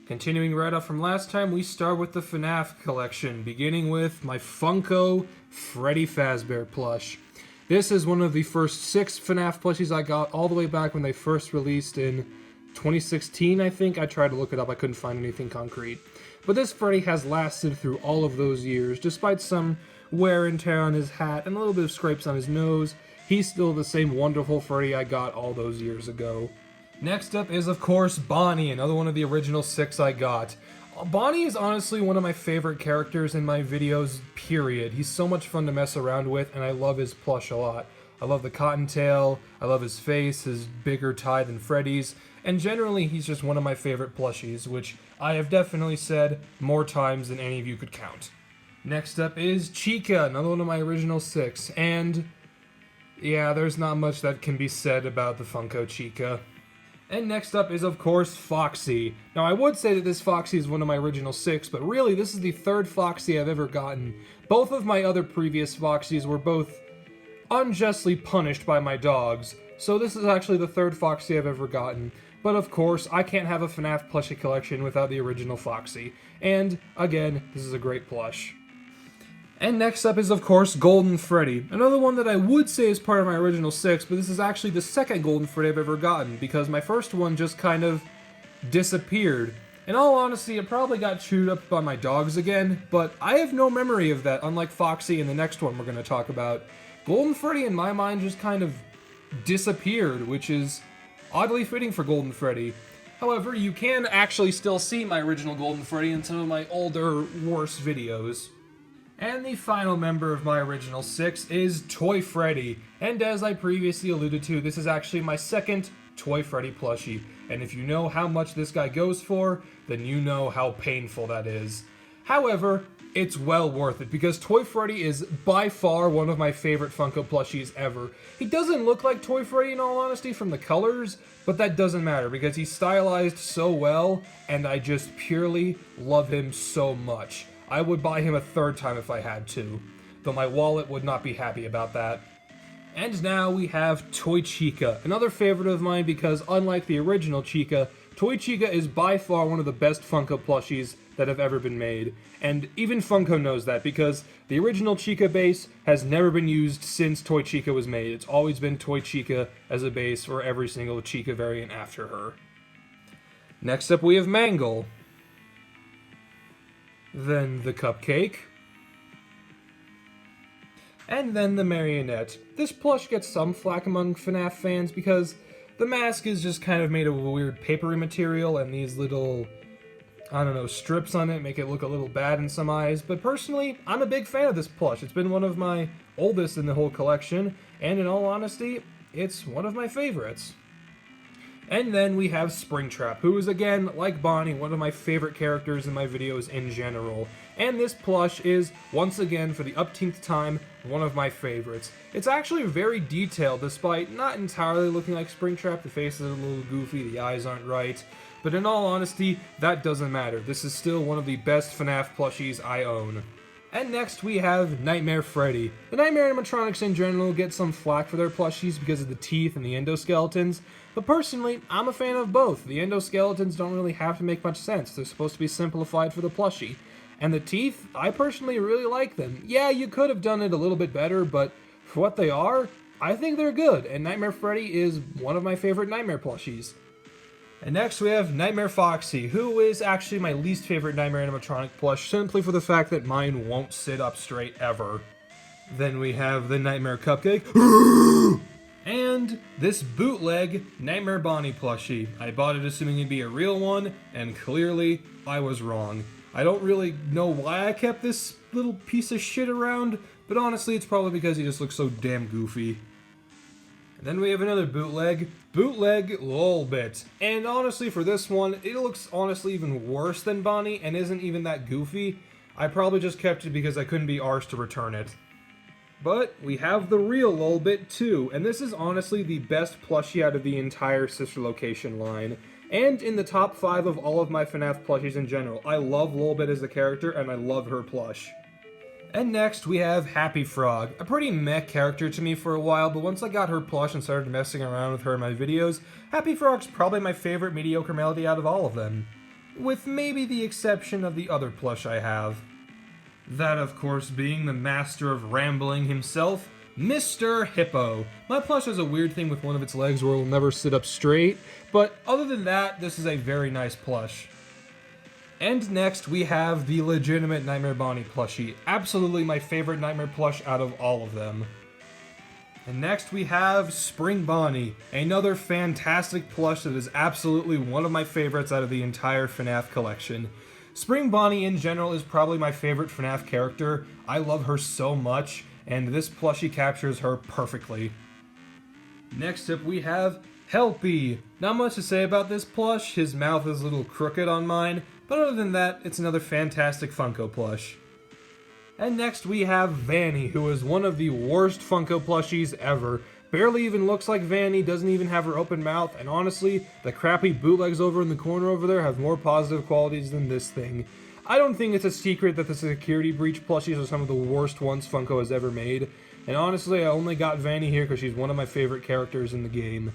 Continuing right up from last time, we start with the FNAF collection, beginning with my Funko Freddy Fazbear plush. This is one of the first 6 FNAF plushies I got all the way back when they first released in 2016, I think. I tried to look it up, I couldn't find anything concrete. But this Freddy has lasted through all of those years, despite some wear and tear on his hat and a little bit of scrapes on his nose. He's still the same wonderful Freddy I got all those years ago. Next up is, of course, Bonnie, another one of the original 6 I got. Bonnie is honestly one of my favorite characters in my videos, period. He's so much fun to mess around with, and I love his plush a lot. I love the cottontail, I love his face, his bigger tie than Freddy's, and generally he's just one of my favorite plushies, which I have definitely said more times than any of you could count. Next up is Chica, another one of my original 6, and yeah, there's not much that can be said about the Funko Chica. And next up is, of course, Foxy. Now, I would say that this Foxy is one of my original 6, but really, this is the 3rd Foxy I've ever gotten. Both of my other previous Foxys were both unjustly punished by my dogs, so this is actually the 3rd Foxy I've ever gotten. But of course, I can't have a FNAF plushie collection without the original Foxy. And, again, this is a great plush. And next up is, of course, Golden Freddy. Another one that I would say is part of my original 6, but this is actually the 2nd Golden Freddy I've ever gotten, because my first one just kind of disappeared. In all honesty, it probably got chewed up by my dogs again, but I have no memory of that, unlike Foxy and the next one we're going to talk about. Golden Freddy, in my mind, just kind of disappeared, which is oddly fitting for Golden Freddy. However, you can actually still see my original Golden Freddy in some of my older, worse videos. And the final member of my original 6 is Toy Freddy, and as I previously alluded to, this is actually my 2nd Toy Freddy plushie, and if you know how much this guy goes for, then you know how painful that is. However, it's well worth it, because Toy Freddy is by far one of my favorite Funko plushies ever. He doesn't look like Toy Freddy in all honesty from the colors, but that doesn't matter, because he's stylized so well, and I just purely love him so much. I would buy him a 3rd time if I had to, though my wallet would not be happy about that. And now we have Toy Chica, another favorite of mine because unlike the original Chica, Toy Chica is by far one of the best Funko plushies that have ever been made. And even Funko knows that because the original Chica base has never been used since Toy Chica was made. It's always been Toy Chica as a base for every single Chica variant after her. Next up we have Mangle. Then the Cupcake, and then the Marionette. This plush gets some flack among FNAF fans because the mask is just kind of made of a weird papery material and these little, I don't know, strips on it make it look a little bad in some eyes, but personally, I'm a big fan of this plush. It's been one of my oldest in the whole collection, and in all honesty, it's one of my favorites. And then we have Springtrap, who is again, like Bonnie, one of my favorite characters in my videos in general. And this plush is, once again, for the upteenth time, one of my favorites. It's actually very detailed, despite not entirely looking like Springtrap. The face is a little goofy, the eyes aren't right. But in all honesty, that doesn't matter. This is still one of the best FNAF plushies I own. And next we have Nightmare Freddy. The Nightmare animatronics in general get some flack for their plushies because of the teeth and the endoskeletons, but personally, I'm a fan of both. The endoskeletons don't really have to make much sense. They're supposed to be simplified for the plushie. And the teeth, I personally really like them. Yeah, you could have done it a little bit better, but for what they are, I think they're good, and Nightmare Freddy is one of my favorite Nightmare plushies. And next we have Nightmare Foxy, who is actually my least favorite Nightmare animatronic plush, simply for the fact that mine won't sit up straight ever. Then we have the Nightmare Cupcake, and this bootleg Nightmare Bonnie plushie. I bought it assuming it'd be a real one, and clearly I was wrong. I don't really know why I kept this little piece of shit around, but honestly it's probably because he just looks so damn goofy. And then we have another bootleg Lolbit. And honestly, for this one, it looks honestly even worse than Bonnie and isn't even that goofy. I probably just kept it because I couldn't be arsed to return it. But we have the real Lolbit too, and this is honestly the best plushie out of the entire Sister Location line. And in the top 5 of all of my FNAF plushies in general. I love Lolbit as a character, and I love her plush. And next, we have Happy Frog, a pretty meh character to me for a while, but once I got her plush and started messing around with her in my videos, Happy Frog's probably my favorite mediocre melody out of all of them. with maybe the exception of the other plush I have. That, of course, being the master of rambling himself, Mr. Hippo. My plush has a weird thing with one of its legs where it will never sit up straight, but other than that, this is a very nice plush. And next, we have the legitimate Nightmare Bonnie plushie. Absolutely my favorite Nightmare plush out of all of them. And next we have Spring Bonnie, another fantastic plush that is absolutely one of my favorites out of the entire FNAF collection. Spring Bonnie in general is probably my favorite FNAF character. I love her so much, and this plushie captures her perfectly. Next up we have Helpy. Not much to say about this plush, his mouth is a little crooked on mine, but other than that, it's another fantastic Funko plush. And next we have Vanny, who is one of the worst Funko plushies ever. Barely even looks like Vanny, doesn't even have her open mouth, and honestly, the crappy bootlegs over in the corner over there have more positive qualities than this thing. I don't think it's a secret that the Security Breach plushies are some of the worst ones Funko has ever made, and honestly, I only got Vanny here because she's one of my favorite characters in the game.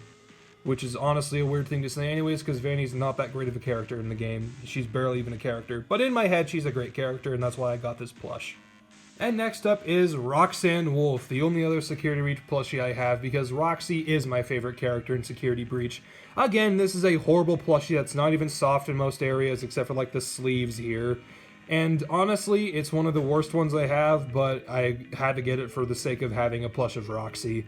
Which is honestly a weird thing to say anyways, because Vanny's not that great of a character in the game. She's barely even a character, but in my head, she's a great character, and that's why I got this plush. And next up is Roxanne Wolf, the only other Security Breach plushie I have, because Roxy is my favorite character in Security Breach. Again, this is a horrible plushie that's not even soft in most areas, except for like the sleeves here. And honestly, it's one of the worst ones I have, but I had to get it for the sake of having a plush of Roxy.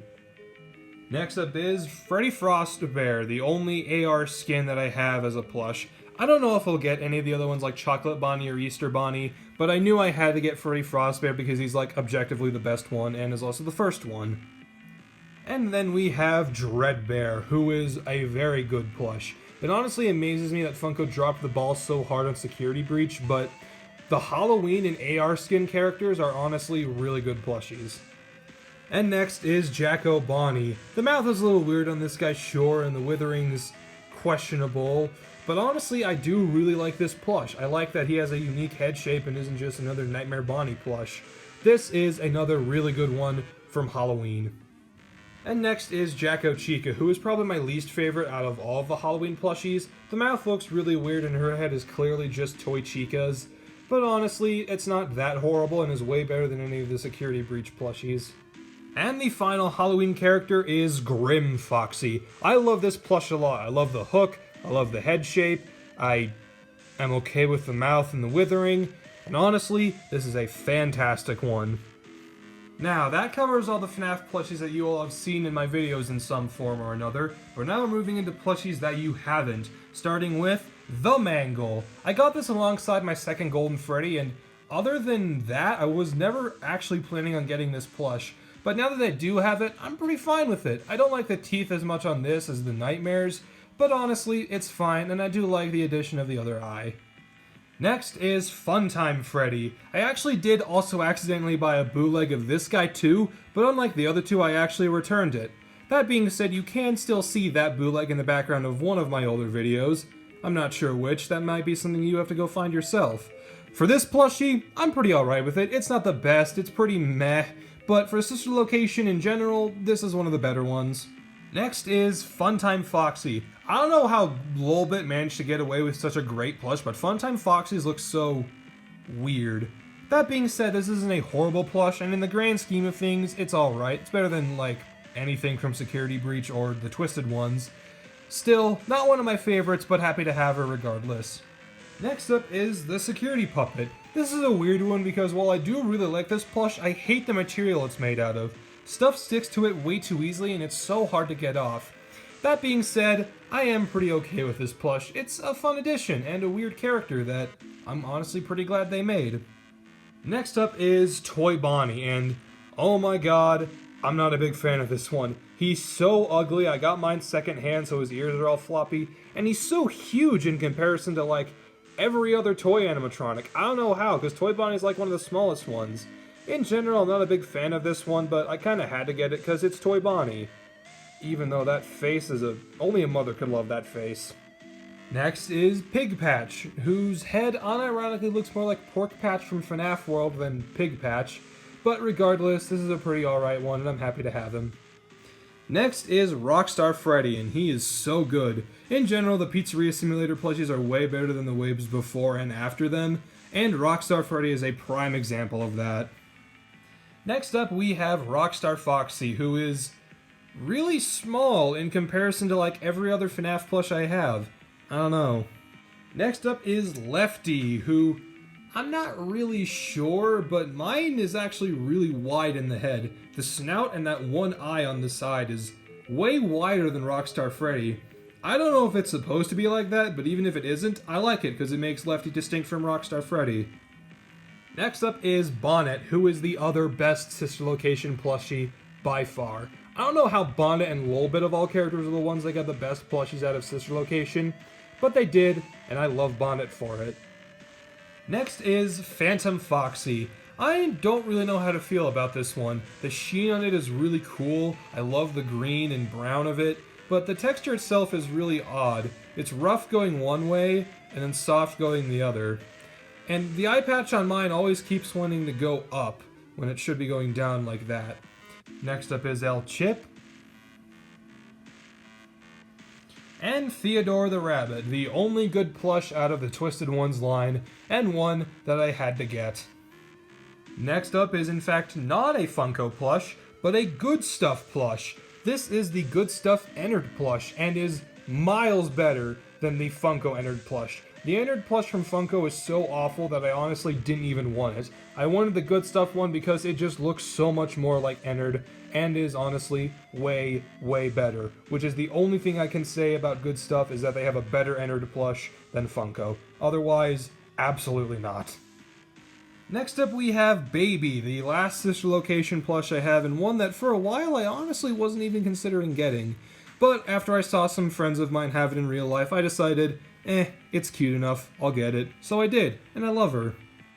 Next up is Freddy Frostbear, the only AR skin that I have as a plush. I don't know if I'll get any of the other ones like Chocolate Bonnie or Easter Bonnie, but I knew I had to get Freddy Frostbear because he's like objectively the best one and is also the first one. And then we have Dreadbear, who is a very good plush. It honestly amazes me that Funko dropped the ball so hard on Security Breach, but the Halloween and AR skin characters are honestly really good plushies. And next is Jacko Bonnie. The mouth is a little weird on this guy, sure, and the withering's questionable, but honestly, I do really like this plush. I like that he has a unique head shape and isn't just another Nightmare Bonnie plush. This is another really good one from Halloween. And next is Jacko Chica, who is probably my least favorite out of all of the Halloween plushies. The mouth looks really weird and her head is clearly just Toy Chica's, but honestly, it's not that horrible and is way better than any of the Security Breach plushies. And the final Halloween character is Grim Foxy. I love this plush a lot. I love the hook, I love the head shape, I am okay with the mouth and the withering, and honestly, this is a fantastic one. Now, that covers all the FNAF plushies that you all have seen in my videos in some form or another, but now we're moving into plushies that you haven't, starting with the Mangle. I got this alongside my second Golden Freddy, and other than that, I was never actually planning on getting this plush. But now that I do have it, I'm pretty fine with it. I don't like the teeth as much on this as the Nightmares, but honestly, it's fine, and I do like the addition of the other eye. Next is Funtime Freddy. I actually did also accidentally buy a bootleg of this guy too, but unlike the other two, I actually returned it. That being said, you can still see that bootleg in the background of one of my older videos. I'm not sure which, that might be something you have to go find yourself. For this plushie, I'm pretty alright with it. It's not the best, it's pretty meh, but for Sister Location in general, this is one of the better ones. Next is Funtime Foxy. I don't know how Lolbit managed to get away with such a great plush, but Funtime Foxy's look so weird. That being said, this isn't a horrible plush, and in the grand scheme of things, it's alright. It's better than, like, anything from Security Breach or the Twisted ones. Still, not one of my favorites, but happy to have her regardless. Next up is the Security Puppet. This is a weird one because while I do really like this plush, I hate the material it's made out of. Stuff sticks to it way too easily and it's so hard to get off. That being said, I am pretty okay with this plush. It's a fun addition and a weird character that I'm honestly pretty glad they made. Next up is Toy Bonnie, and oh my god, I'm not a big fan of this one. He's so ugly, I got mine secondhand so his ears are all floppy, and he's so huge in comparison to like every other toy animatronic. I don't know how, because Toy Bonnie's like one of the smallest ones. In general, I'm not a big fan of this one, but I kinda had to get it because it's Toy Bonnie. Even though that face is only a mother could love that face. Next is Pig Patch, whose head unironically looks more like Pork Patch from FNAF World than Pig Patch, but regardless, this is a pretty alright one and I'm happy to have him. Next is Rockstar Freddy, and he is so good. In general, the Pizzeria Simulator plushies are way better than the waves before and after them, and Rockstar Freddy is a prime example of that. Next up, we have Rockstar Foxy, who is really small in comparison to like every other FNAF plush I have. I don't know. Next up is Lefty, who I'm not really sure, but mine is actually really wide in the head. The snout and that one eye on the side is way wider than Rockstar Freddy. I don't know if it's supposed to be like that, but even if it isn't, I like it because it makes Lefty distinct from Rockstar Freddy. Next up is Bonnet, who is the other best Sister Location plushie by far. I don't know how Bonnet and Lolbit of all characters are the ones that got the best plushies out of Sister Location, but they did, and I love Bonnet for it. Next is Phantom Foxy. I don't really know how to feel about this one. The sheen on it is really cool. I love the green and brown of it, but the texture itself is really odd. It's rough going one way, and then soft going the other. And the eye patch on mine always keeps wanting to go up, when it should be going down like that. Next up is El Chip. And Theodore the Rabbit, the only good plush out of the Twisted Ones line, and one that I had to get. Next up is in fact not a Funko plush, but a Good Stuff plush. This is the Good Stuff Ennard plush, and is miles better than the Funko Ennard plush. The Ennard plush from Funko is so awful that I honestly didn't even want it. I wanted the Good Stuff one because it just looks so much more like Ennard, and is honestly way, way better. Which is the only thing I can say about Good Stuff, is that they have a better Ennard plush than Funko. Otherwise, absolutely not. Next up we have Baby, the last Sister Location plush I have, and one that for a while I honestly wasn't even considering getting. But after I saw some friends of mine have it in real life, I decided, it's cute enough, I'll get it. So I did, and I love her.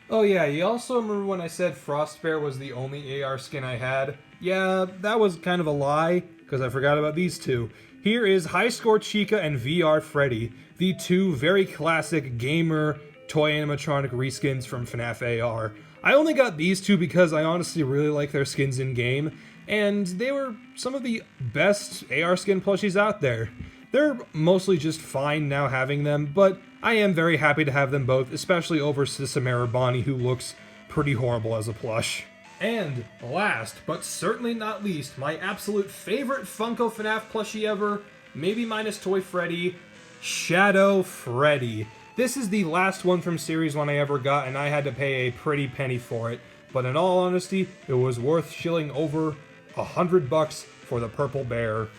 Oh yeah, you also remember when I said Frostbear was the only AR skin I had? Yeah, that was kind of a lie, because I forgot about these two. Here is High Score Chica and VR Freddy, the two very classic gamer toy animatronic reskins from FNAF AR. I only got these two because I honestly really like their skins in-game, and they were some of the best AR skin plushies out there. They're mostly just fine now having them, but I am very happy to have them both, especially over Sisamara Bonnie, who looks pretty horrible as a plush. And last, but certainly not least, my absolute favorite Funko FNAF plushie ever, maybe minus Toy Freddy, Shadow Freddy. This is the last one from Series 1 I ever got, and I had to pay a pretty penny for it. But in all honesty, it was worth shilling over $100 for the purple bear.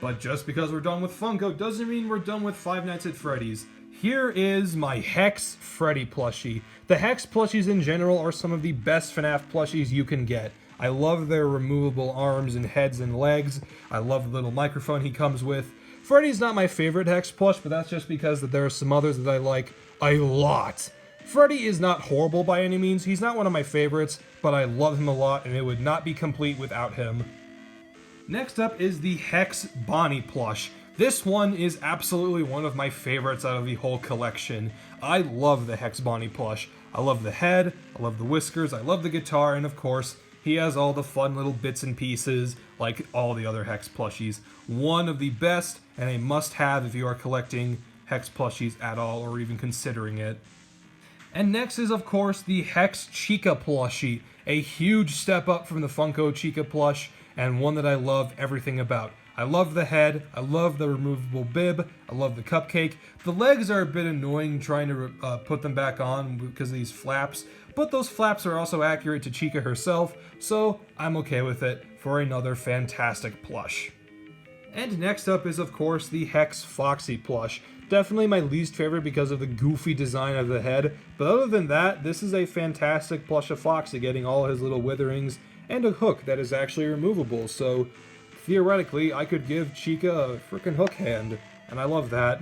But just because we're done with Funko doesn't mean we're done with Five Nights at Freddy's. Here is my Hex Freddy plushie. The Hex plushies in general are some of the best FNAF plushies you can get. I love their removable arms and heads and legs. I love the little microphone he comes with. Freddy's not my favorite Hex plush, but that's just because there are some others that I like a lot. Freddy is not horrible by any means. He's not one of my favorites, but I love him a lot, and it would not be complete without him. Next up is the Hex Bonnie plush. This one is absolutely one of my favorites out of the whole collection. I love the Hex Bonnie plush. I love the head, I love the whiskers, I love the guitar, and of course, he has all the fun little bits and pieces, like all the other Hex plushies. One of the best, and a must-have if you are collecting Hex plushies at all, or even considering it. And next is, of course, the Hex Chica plushie. A huge step up from the Funko Chica plush, and one that I love everything about. I love the head, I love the removable bib, I love the cupcake. The legs are a bit annoying trying to put them back on because of these flaps, but those flaps are also accurate to Chica herself, so I'm okay with it for another fantastic plush. And next up is, of course, the Hex Foxy plush. Definitely my least favorite because of the goofy design of the head, but other than that, this is a fantastic plush of Foxy, getting all his little witherings and a hook that is actually removable, so theoretically I could give Chica a frickin' hook hand, and I love that.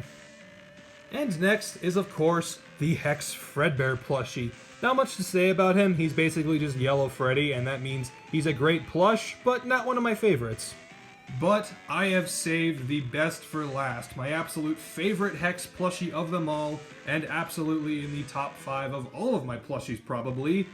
And next is, of course, the Hex Fredbear plushie. Not much to say about him, he's basically just Yellow Freddy, and that means he's a great plush, but not one of my favorites. But I have saved the best for last, my absolute favorite Hex plushie of them all, and absolutely in the top 5 of all of my plushies probably,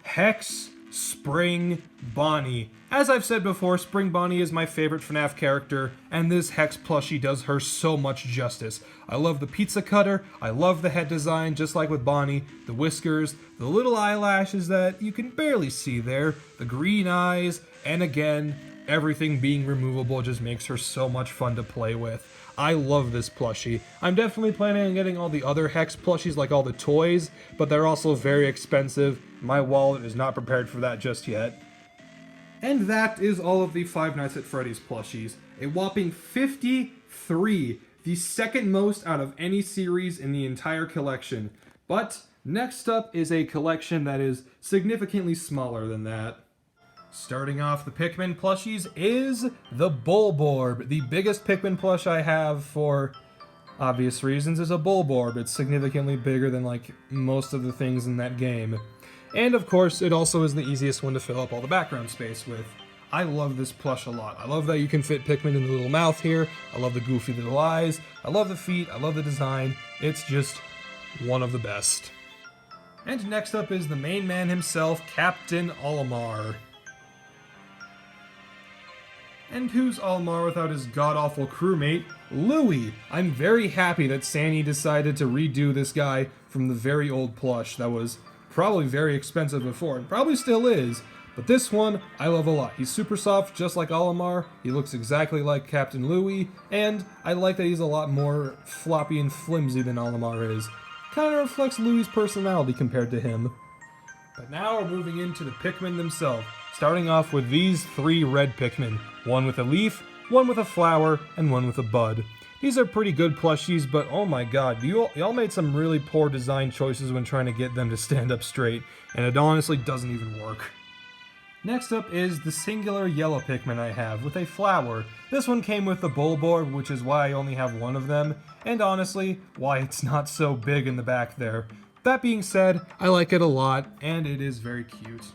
Hex Spring Bonnie. As I've said before, Spring Bonnie is my favorite FNAF character, and this Hex plushie does her so much justice. I love the pizza cutter, I love the head design, just like with Bonnie, the whiskers, the little eyelashes that you can barely see there, the green eyes, and again, everything being removable just makes her so much fun to play with. I love this plushie. I'm definitely planning on getting all the other Hex plushies, like all the toys, but they're also very expensive. My wallet is not prepared for that just yet. And that is all of the Five Nights at Freddy's plushies. A whopping 53, the second most out of any series in the entire collection. But next up is a collection that is significantly smaller than that. Starting off the Pikmin plushies is the Bulborb. The biggest Pikmin plush I have, for obvious reasons, is a Bulborb. It's significantly bigger than like most of the things in that game. And of course, it also is the easiest one to fill up all the background space with. I love this plush a lot. I love that you can fit Pikmin in the little mouth here. I love the goofy little eyes. I love the feet. I love the design. It's just one of the best. And next up is the main man himself, Captain Olimar. And who's Olimar without his god-awful crewmate, Louie? I'm very happy that Sani decided to redo this guy from the very old plush that was probably very expensive before, and probably still is, but this one I love a lot. He's super soft, just like Olimar, he looks exactly like Captain Louie, and I like that he's a lot more floppy and flimsy than Olimar is. Kinda reflects Louie's personality compared to him. But now we're moving into the Pikmin themselves, starting off with these three red Pikmin. One with a leaf, one with a flower, and one with a bud. These are pretty good plushies, but oh my god, y'all made some really poor design choices when trying to get them to stand up straight, and it honestly doesn't even work. Next up is the singular yellow Pikmin I have, with a flower. This one came with the Bulborb, which is why I only have one of them, and honestly, why it's not so big in the back there. That being said, I like it a lot, and it is very cute.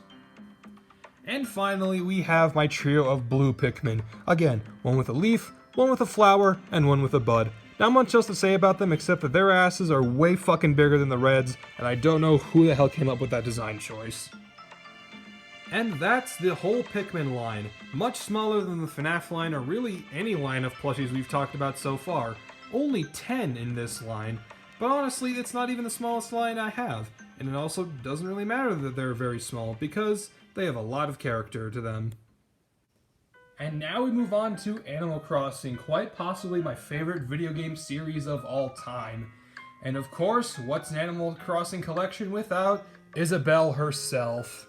And finally, we have my trio of blue Pikmin. Again, one with a leaf, one with a flower, and one with a bud. Not much else to say about them except that their asses are way fucking bigger than the reds, and I don't know who the hell came up with that design choice. And that's the whole Pikmin line. Much smaller than the FNAF line, or really any line of plushies we've talked about so far. Only 10 in this line, but honestly, it's not even the smallest line I have. And it also doesn't really matter that they're very small, because they have a lot of character to them. And now we move on to Animal Crossing, quite possibly my favorite video game series of all time. And of course, what's an Animal Crossing collection without Isabelle herself?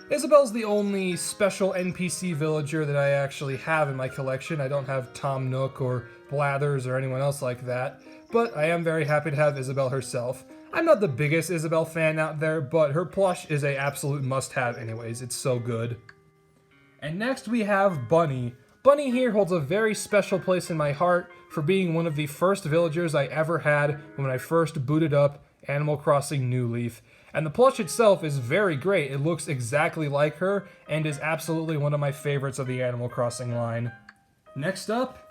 Isabelle's the only special NPC villager that I actually have in my collection. I don't have Tom Nook or Blathers or anyone else like that, but I am very happy to have Isabelle herself. I'm not the biggest Isabelle fan out there, but her plush is an absolute must-have anyways. It's so good. And next we have Bunny. Bunny here holds a very special place in my heart for being one of the first villagers I ever had when I first booted up Animal Crossing New Leaf. And the plush itself is very great. It looks exactly like her and is absolutely one of my favorites of the Animal Crossing line. Next up,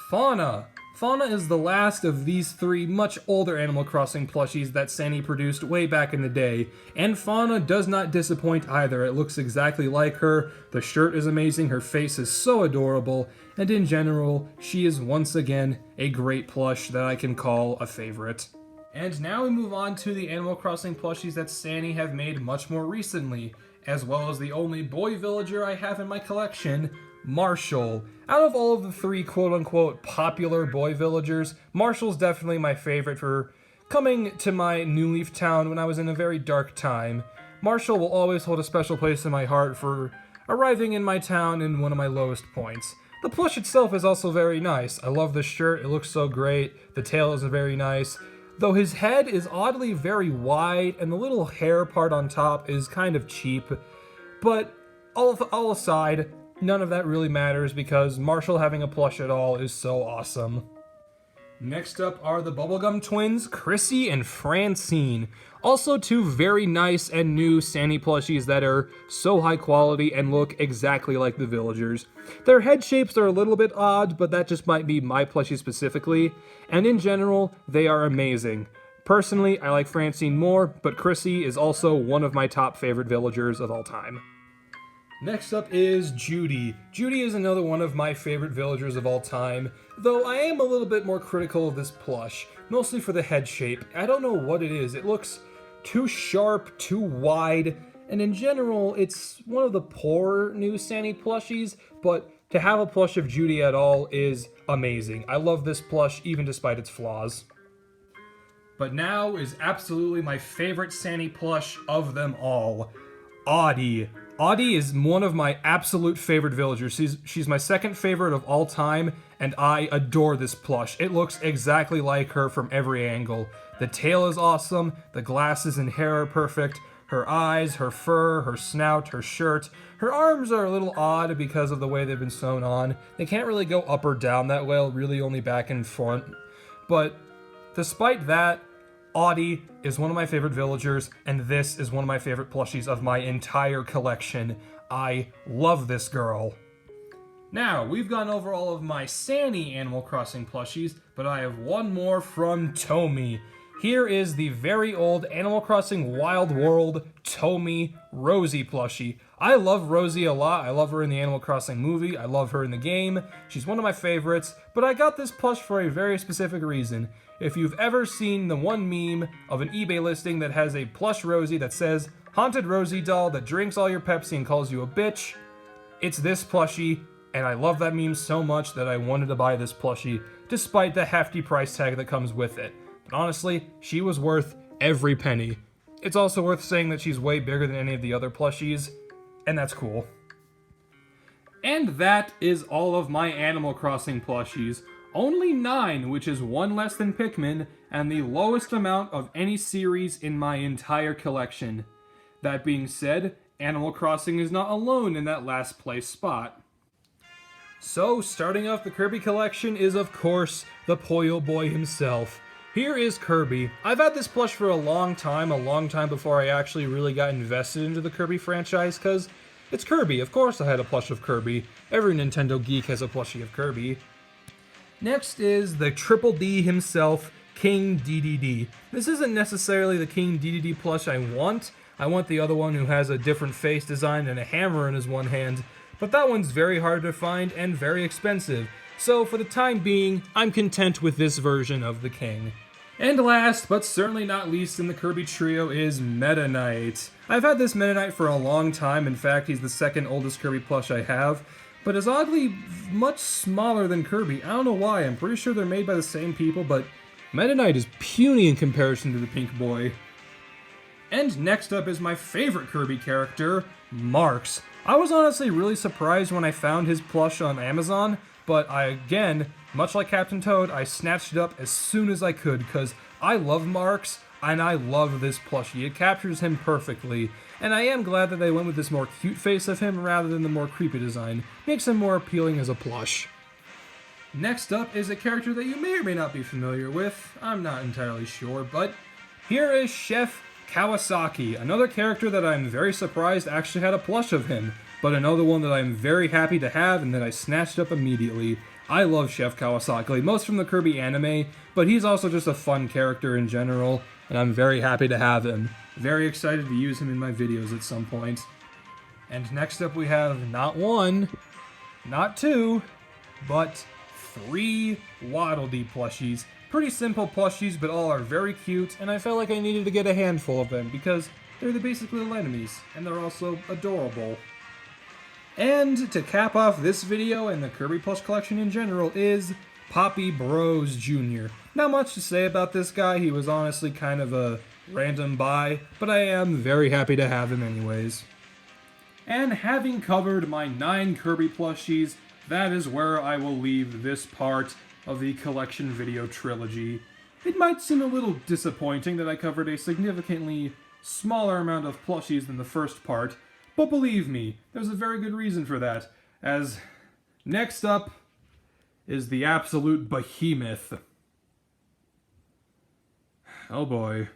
Fauna. Fauna is the last of these three much older Animal Crossing plushies that Sani produced way back in the day, and Fauna does not disappoint either. It looks exactly like her, the shirt is amazing, her face is so adorable, and in general, she is once again a great plush that I can call a favorite. And now we move on to the Animal Crossing plushies that Sani have made much more recently, as well as the only boy villager I have in my collection, Marshall. Out of all of the three quote-unquote popular boy villagers, Marshall's definitely my favorite for coming to my New Leaf town when I was in a very dark time. Marshall will always hold a special place in my heart for arriving in my town in one of my lowest points. The plush itself is also very nice. I love the shirt, it looks so great, the tail is very nice, though his head is oddly very wide and the little hair part on top is kind of cheap. But all aside, none of that really matters because Marshall having a plush at all is so awesome. Next up are the Bubblegum twins, Chrissy and Francine. Also two very nice and new Sani plushies that are so high quality and look exactly like the villagers. Their head shapes are a little bit odd, but that just might be my plushie specifically, and in general, they are amazing. Personally, I like Francine more, but Chrissy is also one of my top favorite villagers of all time. Next up is Judy. Judy is another one of my favorite villagers of all time, though I am a little bit more critical of this plush, mostly for the head shape. I don't know what it is. It looks too sharp, too wide, and in general, it's one of the poor new Sandy plushies, but to have a plush of Judy at all is amazing. I love this plush, even despite its flaws. But now is absolutely my favorite Sandy plush of them all, Audie. Audie is one of my absolute favorite villagers. She's my second favorite of all time, and I adore this plush. It looks exactly like her from every angle. The tail is awesome, the glasses and hair are perfect, her eyes, her fur, her snout, her shirt. Her arms are a little odd because of the way they've been sewn on. They can't really go up or down that well, really only back and front. But despite that, Audie is one of my favorite villagers, and this is one of my favorite plushies of my entire collection. I love this girl. Now, we've gone over all of my Sandy Animal Crossing plushies, but I have one more from Tomy. Here is the very old Animal Crossing Wild World Tomy Rosie plushie. I love Rosie a lot. I love her in the Animal Crossing movie. I love her in the game. She's one of my favorites, but I got this plush for a very specific reason. If you've ever seen the one meme of an eBay listing that has a plush Rosie that says, "Haunted Rosie doll that drinks all your Pepsi and calls you a bitch," it's this plushie, and I love that meme so much that I wanted to buy this plushie, despite the hefty price tag that comes with it. But honestly, she was worth every penny. It's also worth saying that she's way bigger than any of the other plushies, and that's cool. And that is all of my Animal Crossing plushies. Only 9, which is one less than Pikmin, and the lowest amount of any series in my entire collection. That being said, Animal Crossing is not alone in that last place spot. So, starting off the Kirby collection is, of course, the Puyo Boy himself. Here is Kirby. I've had this plush for a long time before I actually really got invested into the Kirby franchise, because it's Kirby. Of course I had a plush of Kirby. Every Nintendo geek has a plushie of Kirby. Next is the Triple D himself, King DDD. This isn't necessarily the King DDD plush I want. I want the other one who has a different face design and a hammer in his one hand, but that one's very hard to find and very expensive. So for the time being, I'm content with this version of the King. And last, but certainly not least in the Kirby trio is Meta Knight. I've had this Meta Knight for a long time. In fact, he's the second oldest Kirby plush I have, but is oddly much smaller than Kirby. I don't know why. I'm pretty sure they're made by the same people, but Meta Knight is puny in comparison to the Pink Boy. And next up is my favorite Kirby character, Marx. I was honestly really surprised when I found his plush on Amazon, but again, much like Captain Toad, I snatched it up as soon as I could because I love Marx and I love this plushie. It captures him perfectly, and I am glad that they went with this more cute face of him rather than the more creepy design. Makes him more appealing as a plush. Next up is a character that you may or may not be familiar with. I'm not entirely sure, but here is Chef Kawasaki, another character that I'm very surprised actually had a plush of him, but another one that I'm very happy to have and that I snatched up immediately. I love Chef Kawasaki, most from the Kirby anime, but he's also just a fun character in general, and I'm very happy to have him. Very excited to use him in my videos at some point. And next up we have not 1, not 2, but 3 Waddle Dee plushies. Pretty simple plushies, but all are very cute, and I felt like I needed to get a handful of them because they're the basic little enemies, and they're also adorable. And to cap off this video and the Kirby plush collection in general is Poppy Bros Jr. Not much to say about this guy, he was honestly kind of a random buy, but I am very happy to have him anyways. And having covered my 9 Kirby plushies, that is where I will leave this part of the collection video trilogy. It might seem a little disappointing that I covered a significantly smaller amount of plushies than the first part, but believe me, there's a very good reason for that, as next up is the absolute behemoth. Oh boy.